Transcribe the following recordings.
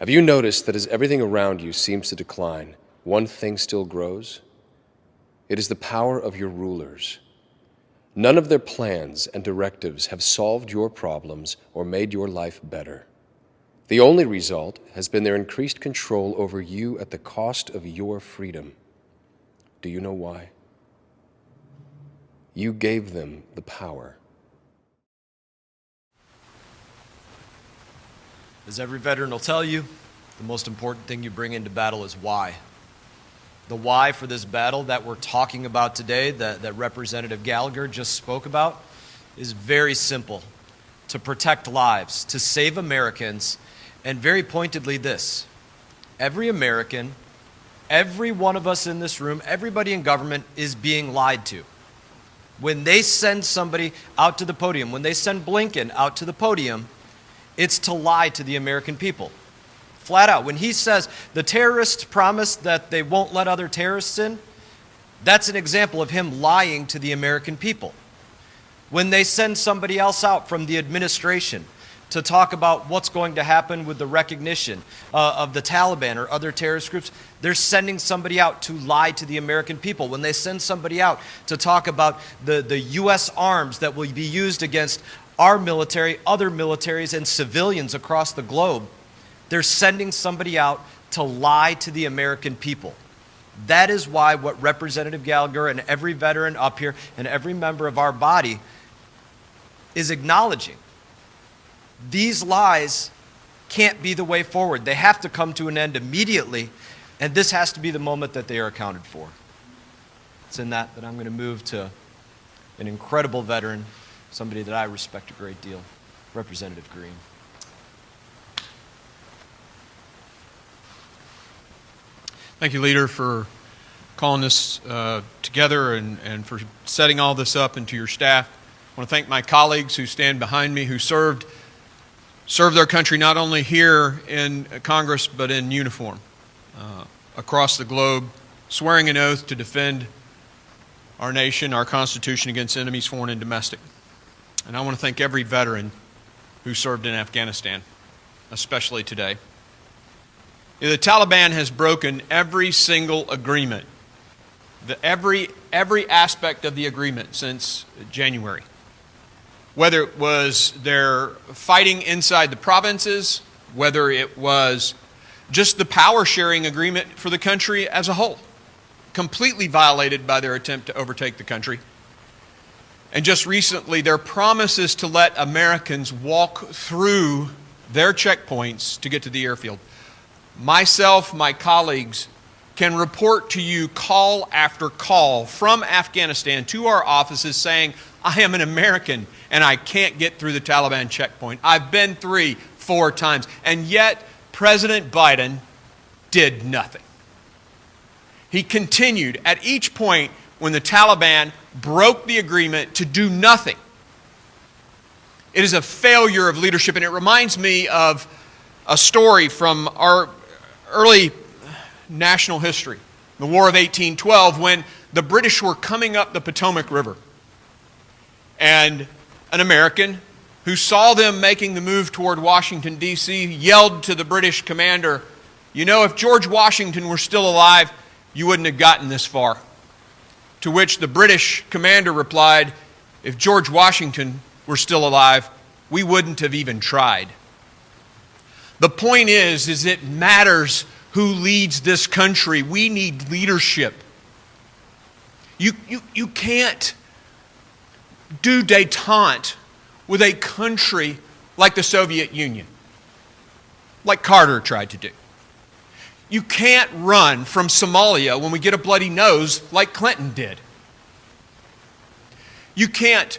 Have you noticed that as everything around you seems to decline, one thing still grows? It is the power of your rulers. None of their plans and directives have solved your problems or made your life better. The only result has been their increased control over you at the cost of your freedom. Do you know why? You gave them the power. As every veteran will tell you, the most important thing you bring into battle is why. The why for this battle that we're talking about today, that Representative Gallagher just spoke about, is very simple. To protect lives, to save Americans, and very pointedly this: every American, every one of us in this room, everybody in government is being lied to. When they send somebody out to the podium, when they send Blinken out to the podium, it's to lie to the American people. Flat out. When he says the terrorists promise that they won't let other terrorists in, that's an example of him lying to the American people. When they send somebody else out from the administration to talk about what's going to happen with the recognition of the Taliban or other terrorist groups, they're sending somebody out to lie to the American people. When they send somebody out to talk about the U.S. arms that will be used against our military, other militaries, and civilians across the globe, they're sending somebody out to lie to the American people. That is why what Representative Gallagher and every veteran up here and every member of our body is acknowledging. These lies can't be the way forward. They have to come to an end immediately, and this has to be the moment that they are accounted for. It's in that I'm going to move to an incredible veteran, somebody that I respect a great deal, Representative Green. Thank you, Leader, for calling this together and for setting all this up, and to your staff. I want to thank my colleagues who stand behind me, who served their country not only here in Congress but in uniform across the globe, swearing an oath to defend our nation, our Constitution, against enemies, foreign and domestic. And I want to thank every veteran who served in Afghanistan, especially today. The Taliban has broken every single agreement, every aspect of the agreement since January. Whether it was their fighting inside the provinces, whether it was just the power sharing agreement for the country as a whole, completely violated by their attempt to overtake the country. And just recently, their promises to let Americans walk through their checkpoints to get to the airfield. Myself, my colleagues, can report to you call after call from Afghanistan to our offices saying, I am an American and I can't get through the Taliban checkpoint. I've been 3-4 times. And yet, President Biden did nothing. He continued at each point when the Taliban broke the agreement to do nothing. It is a failure of leadership, and it reminds me of a story from our early national history, the War of 1812, when the British were coming up the Potomac River. And an American who saw them making the move toward Washington, D.C., yelled to the British commander, you know, if George Washington were still alive, you wouldn't have gotten this far. To which the British commander replied, if George Washington were still alive, we wouldn't have even tried. The point is it matters who leads this country. We need leadership. You can't do détente with a country like the Soviet Union, like Carter tried to do. You can't run from Somalia when we get a bloody nose like Clinton did. You can't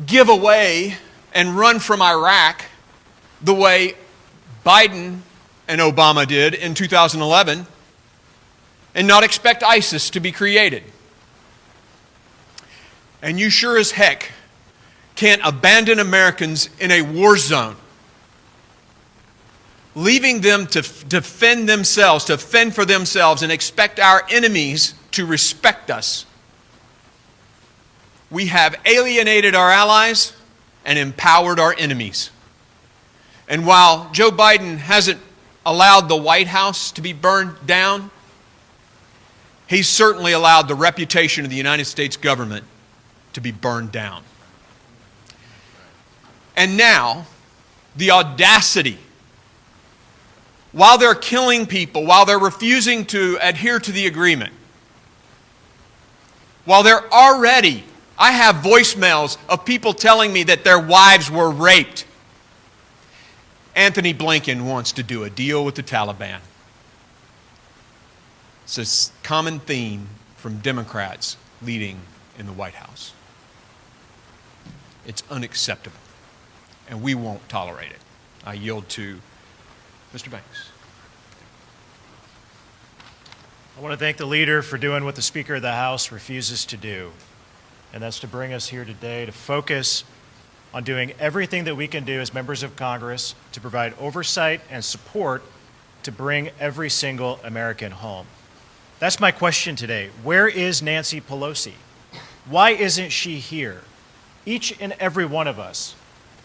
give away and run from Iraq the way Biden and Obama did in 2011 and not expect ISIS to be created. And you sure as heck can't abandon Americans in a war zone, leaving them to defend themselves, to fend for themselves, and expect our enemies to respect us. We have alienated our allies and empowered our enemies. And while Joe Biden hasn't allowed the White House to be burned down, he certainly allowed the reputation of the United States government to be burned down. And now, the audacity, while they're killing people, while they're refusing to adhere to the agreement, while they're already, I have voicemails of people telling me that their wives were raped, Anthony Blinken wants to do a deal with the Taliban. It's a common theme from Democrats leading in the White House. It's unacceptable, and we won't tolerate it. I yield to Mr. Banks. I want to thank the leader for doing what the Speaker of the House refuses to do, and that's to bring us here today to focus on doing everything that we can do as members of Congress to provide oversight and support to bring every single American home. That's my question today. Where is Nancy Pelosi? Why isn't she here? Each and every one of us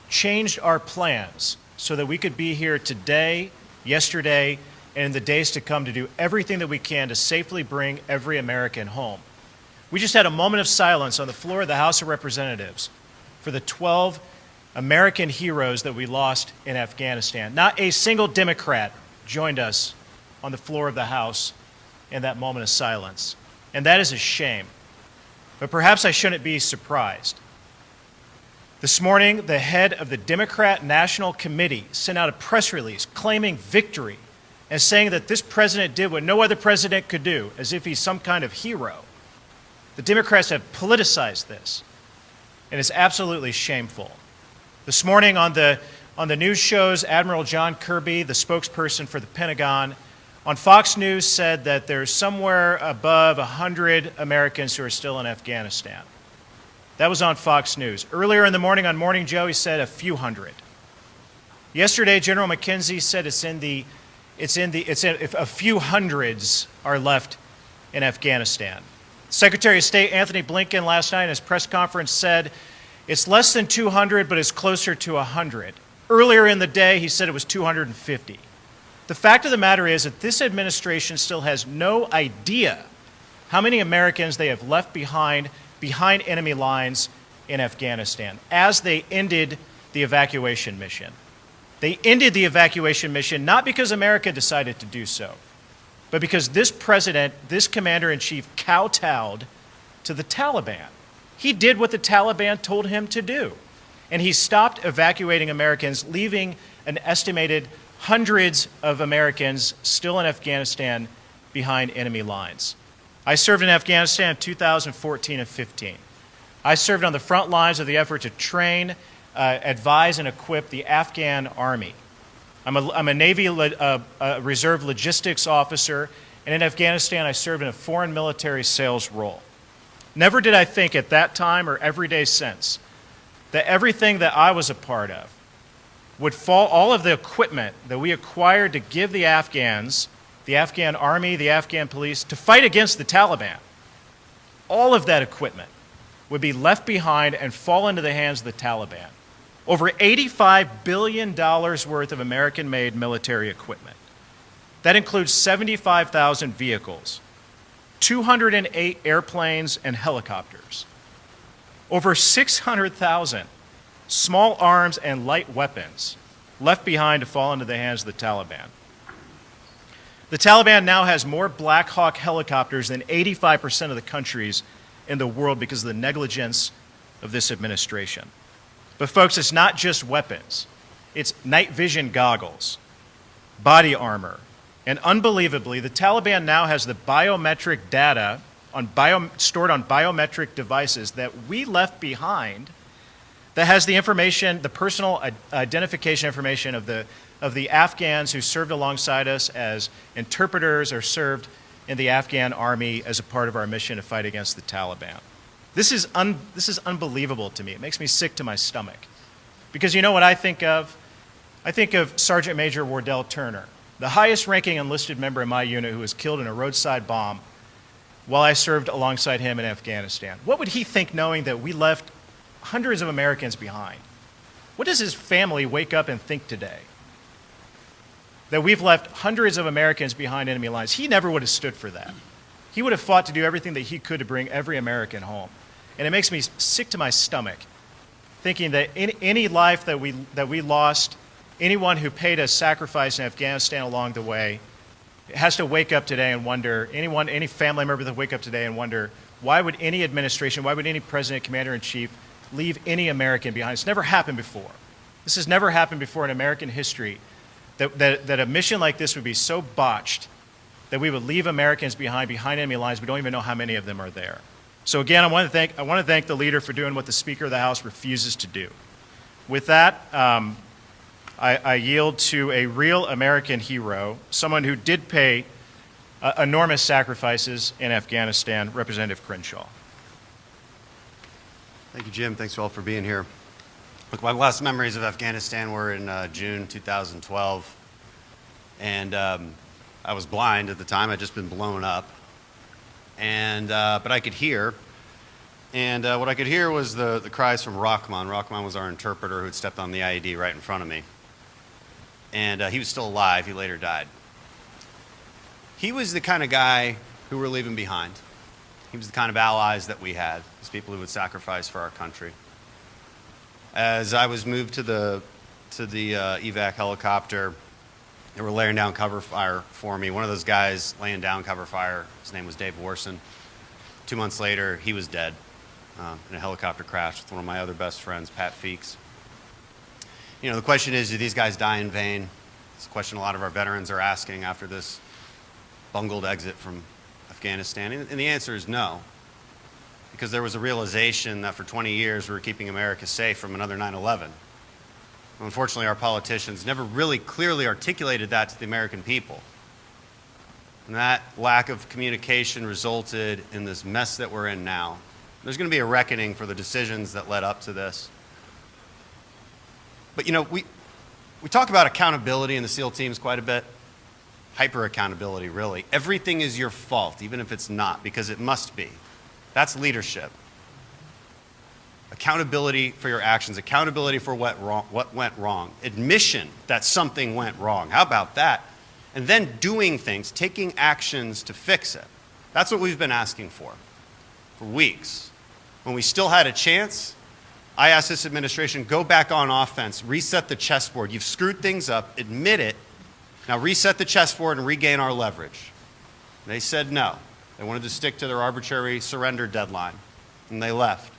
changed our plans so that we could be here today, yesterday, and in the days to come to do everything that we can to safely bring every American home. We just had a moment of silence on the floor of the House of Representatives for the 12 American heroes that we lost in Afghanistan. Not a single Democrat joined us on the floor of the House in that moment of silence. And that is a shame. But perhaps I shouldn't be surprised. This morning, the head of the Democrat National Committee sent out a press release claiming victory and saying that this president did what no other president could do, as if he's some kind of hero. The Democrats have politicized this, and it's absolutely shameful. This morning on the news shows, Admiral John Kirby, the spokesperson for the Pentagon, on Fox News said that there's somewhere above 100 Americans who are still in Afghanistan. That was on Fox News. Earlier in the morning on Morning Joe, he said a few hundred. Yesterday, General McKenzie said a few hundreds are left in Afghanistan. Secretary of State Anthony Blinken last night in his press conference said it's less than 200, but it's closer to 100. Earlier in the day, he said it was 250. The fact of the matter is that this administration still has no idea how many Americans they have left behind enemy lines in Afghanistan as they ended the evacuation mission. They ended the evacuation mission not because America decided to do so, but because this president, this commander-in-chief, kowtowed to the Taliban. He did what the Taliban told him to do, and he stopped evacuating Americans, leaving an estimated hundreds of Americans still in Afghanistan behind enemy lines. I served in Afghanistan in 2014 and 15. I served on the front lines of the effort to train, advise, and equip the Afghan Army. I'm a Navy Reserve logistics officer, and in Afghanistan I served in a foreign military sales role. Never did I think at that time or every day since that everything that I was a part of would fall, all of the equipment that we acquired to give the Afghans, the Afghan Army, the Afghan police, to fight against the Taliban, all of that equipment would be left behind and fall into the hands of the Taliban. Over $85 billion worth of American-made military equipment. That includes 75,000 vehicles, 208 airplanes and helicopters, over 600,000 small arms and light weapons left behind to fall into the hands of the Taliban. The Taliban now has more Black Hawk helicopters than 85% of the countries in the world because of the negligence of this administration. But folks, it's not just weapons. It's night vision goggles, body armor, and unbelievably, the Taliban now has the biometric data stored on biometric devices that we left behind that has the information, the personal identification information of the Afghans who served alongside us as interpreters or served in the Afghan army as a part of our mission to fight against the Taliban. This is unbelievable to me. It makes me sick to my stomach. Because you know what I think of? I think of Sergeant Major Wardell Turner, the highest ranking enlisted member in my unit who was killed in a roadside bomb while I served alongside him in Afghanistan. What would he think knowing that we left hundreds of Americans behind? What does his family wake up and think today? that we've left hundreds of Americans behind enemy lines. He never would have stood for that. He would have fought to do everything that he could to bring every American home. And it makes me sick to my stomach thinking that any life that we lost, anyone who paid a sacrifice in Afghanistan along the way, has to wake up today and wonder, any family member that wake up today and wonder, why would any administration, why would any president, commander-in-chief leave any American behind? It's never happened before. This has never happened before in American history, that a mission like this would be so botched that we would leave Americans behind enemy lines. We don't even know how many of them are there. So again, I want to thank the leader for doing what the Speaker of the House refuses to do. With that, I yield to a real American hero, someone who did pay enormous sacrifices in Afghanistan, Representative Crenshaw. Thank you, Jim. Thanks all for being here. Look, my last memories of Afghanistan were in June 2012, and I was blind at the time. I'd just been blown up, and but I could hear, and what I could hear was the cries from Rahman. Rahman was our interpreter who had stepped on the IED right in front of me, and he was still alive. He later died. He was the kind of guy who we're leaving behind. He was the kind of allies that we had, these people who would sacrifice for our country. As I was moved to the evac helicopter, they were laying down cover fire for me. One of those guys laying down cover fire, his name was Dave Warson. 2 months later, he was dead in a helicopter crash with one of my other best friends, Pat Feeks. You know, the question is, do these guys die in vain? It's a question a lot of our veterans are asking after this bungled exit from Afghanistan, and the answer is no. Because there was a realization that for 20 years we were keeping America safe from another 9/11. Unfortunately, our politicians never really clearly articulated that to the American people. And that lack of communication resulted in this mess that we're in now. There's going to be a reckoning for the decisions that led up to this. But you know, we talk about accountability in the SEAL teams quite a bit. Hyper accountability, really. Everything is your fault, even if it's not, because it must be. That's leadership. Accountability for your actions, accountability for what went wrong, admission that something went wrong. How about that? And then doing things, taking actions to fix it. That's what we've been asking for weeks. When we still had a chance, I asked this administration, go back on offense, reset the chessboard. You've screwed things up, admit it. Now reset the chessboard and regain our leverage. They said no. They wanted to stick to their arbitrary surrender deadline, and they left.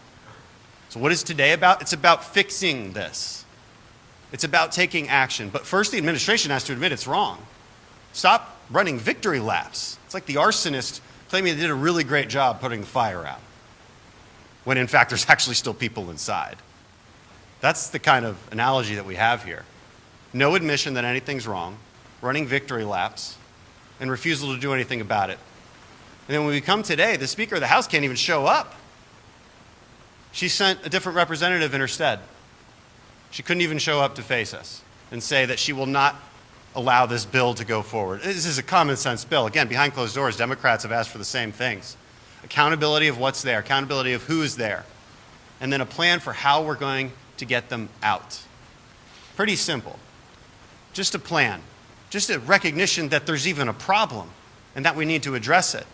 So what is today about? It's about fixing this. It's about taking action. But first, the administration has to admit it's wrong. Stop running victory laps. It's like the arsonist claiming they did a really great job putting the fire out, when in fact there's actually still people inside. That's the kind of analogy that we have here. No admission that anything's wrong, running victory laps, and refusal to do anything about it. And then when we come today, the Speaker of the House can't even show up. She sent a different representative in her stead. She couldn't even show up to face us and say that she will not allow this bill to go forward. This is a common sense bill. Again, behind closed doors, Democrats have asked for the same things. Accountability of what's there, accountability of who is there, and then a plan for how we're going to get them out. Pretty simple. Just a plan. Just a recognition that there's even a problem and that we need to address it.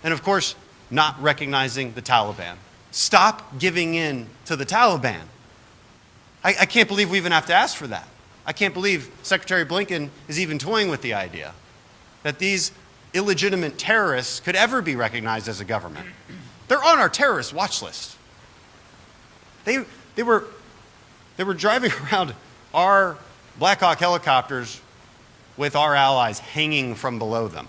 And of course, not recognizing the Taliban. Stop giving in to the Taliban. I can't believe we even have to ask for that. I can't believe Secretary Blinken is even toying with the idea that these illegitimate terrorists could ever be recognized as a government. They're on our terrorist watch list. They were driving around our Black Hawk helicopters with our allies hanging from below them.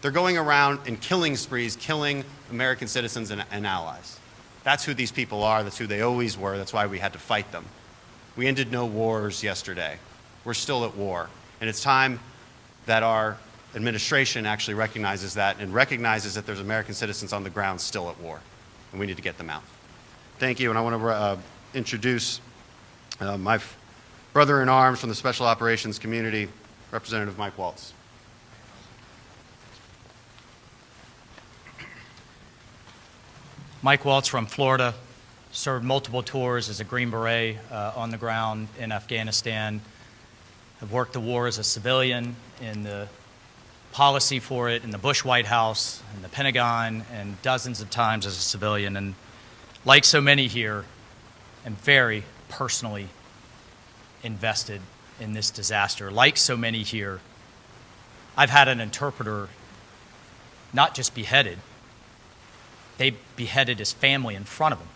They're going around in killing sprees, killing American citizens and allies. That's who these people are. That's who they always were. That's why we had to fight them. We ended no wars yesterday. We're still at war. And it's time that our administration actually recognizes that and recognizes that there's American citizens on the ground still at war. And we need to get them out. Thank you. And I want to introduce my brother-in-arms from the Special Operations community, Representative Mike Waltz. Mike Waltz from Florida, served multiple tours as a Green Beret on the ground in Afghanistan. I've worked the war as a civilian in the policy for it in the Bush White House, in the Pentagon, and dozens of times as a civilian. And like so many here, I'm very personally invested in this disaster. Like so many here, I've had an interpreter not just beheaded, they beheaded his family in front of him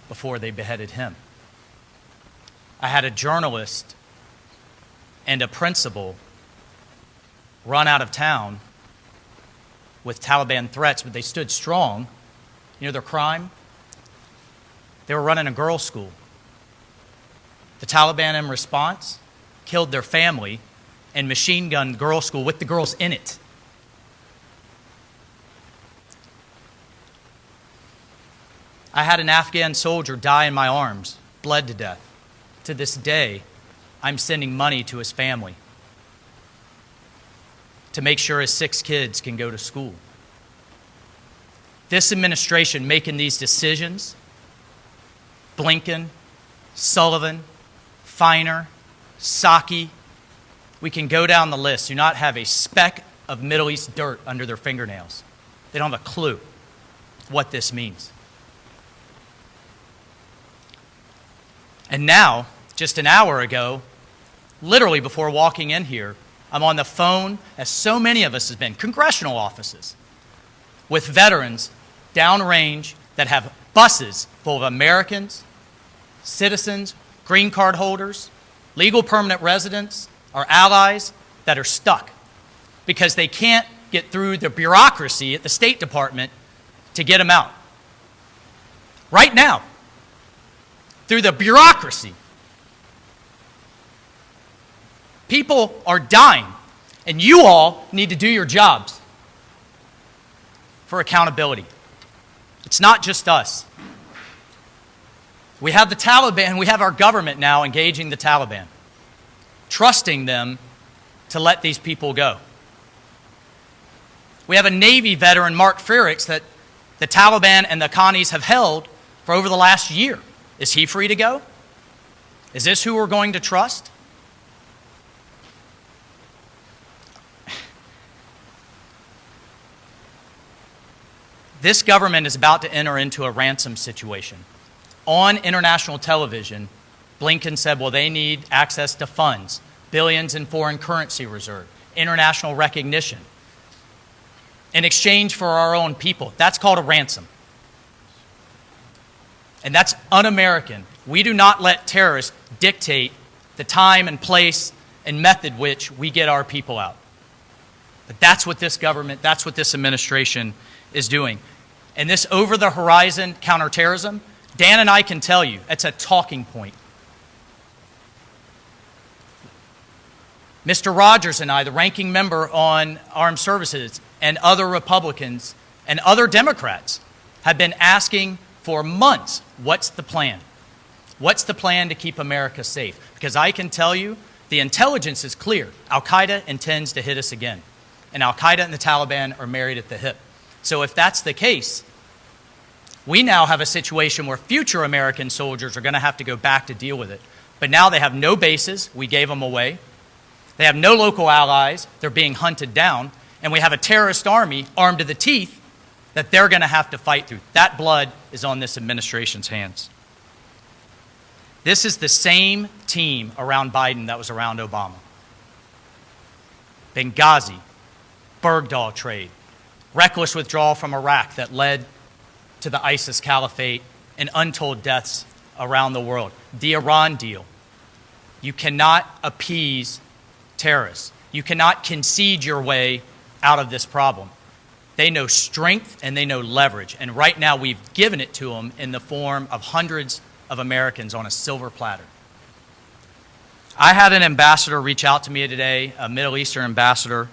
before they beheaded him. I had a journalist and a principal run out of town with Taliban threats, but they stood strong. You know their crime? They were running a girls' school. The Taliban, in response, killed their family and machine-gunned the girls' school with the girls in it. I had an Afghan soldier die in my arms, bled to death. To this day, I'm sending money to his family to make sure his 6 kids can go to school. This administration making these decisions, Blinken, Sullivan, Feiner, Psaki, we can go down the list, do not have a speck of Middle East dirt under their fingernails. They don't have a clue what this means. And now, just an hour ago, literally before walking in here, I'm on the phone, as so many of us have been, congressional offices, with veterans downrange that have buses full of Americans, citizens, green card holders, legal permanent residents, our allies that are stuck because they can't get through the bureaucracy at the State Department to get them out. Right now, through the bureaucracy, people are dying, and you all need to do your jobs for accountability. It's not just us. We have the Taliban, we have our government now engaging the Taliban, trusting them to let these people go. We have a Navy veteran, Mark Frericks, that the Taliban and the Connies have held for over the last year. Is he free to go? Is this who we're going to trust? This government is about to enter into a ransom situation. On international television, Blinken said, well, they need access to funds, billions in foreign currency reserve, international recognition, in exchange for our own people. That's called a ransom. And that's un-American. We do not let terrorists dictate the time and place and method which we get our people out. But that's what this government, that's what this administration is doing. And this over-the-horizon counterterrorism, Dan and I can tell you, it's a talking point. Mr. Rogers and I, the ranking member on Armed Services, and other Republicans and other Democrats have been asking for months, what's the plan? What's the plan to keep America safe? Because I can tell you, the intelligence is clear. Al-Qaeda intends to hit us again. And Al-Qaeda and the Taliban are married at the hip. So if that's the case, we now have a situation where future American soldiers are going to have to go back to deal with it. But now they have no bases. We gave them away. They have no local allies. They're being hunted down. And we have a terrorist army armed to the teeth that they're going to have to fight through. That blood is on this administration's hands. This is the same team around Biden that was around Obama. Benghazi, Bergdahl trade, reckless withdrawal from Iraq that led to the ISIS caliphate and untold deaths around the world. The Iran deal. You cannot appease terrorists. You cannot concede your way out of this problem. They know strength and they know leverage. And right now we've given it to them in the form of hundreds of Americans on a silver platter. I had an ambassador reach out to me today, a Middle Eastern ambassador.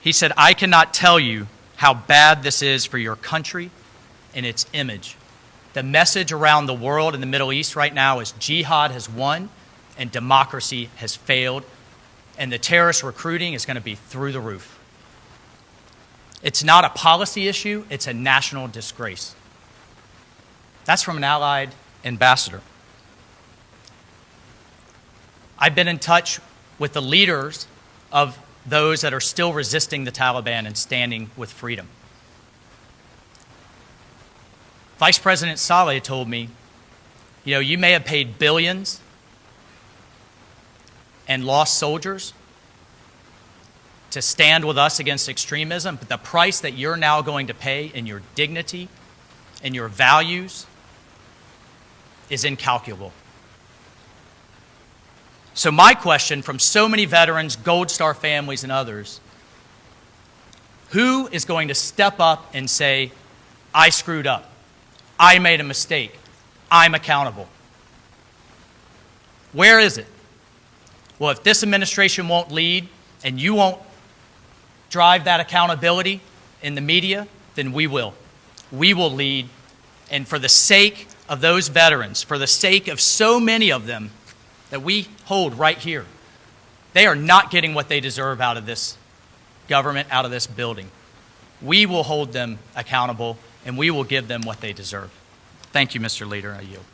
He said, I cannot tell you how bad this is for your country and its image. The message around the world in the Middle East right now is jihad has won and democracy has failed, and the terrorist recruiting is going to be through the roof. It's not a policy issue, it's a national disgrace. That's from an allied ambassador. I've been in touch with the leaders of those that are still resisting the Taliban and standing with freedom. Vice President Saleh told me, you know, you may have paid billions and lost soldiers to stand with us against extremism, but the price that you're now going to pay in your dignity and your values is incalculable. So my question from so many veterans, Gold Star families, and others, who is going to step up and say, I screwed up, I made a mistake, I'm accountable? Where is it? Well, if this administration won't lead and you won't drive that accountability in the media, then we will. We will lead, and for the sake of those veterans, for the sake of so many of them that we hold right here, they are not getting what they deserve out of this government, out of this building. We will hold them accountable, and we will give them what they deserve. Thank you, Mr. Leader. I yield.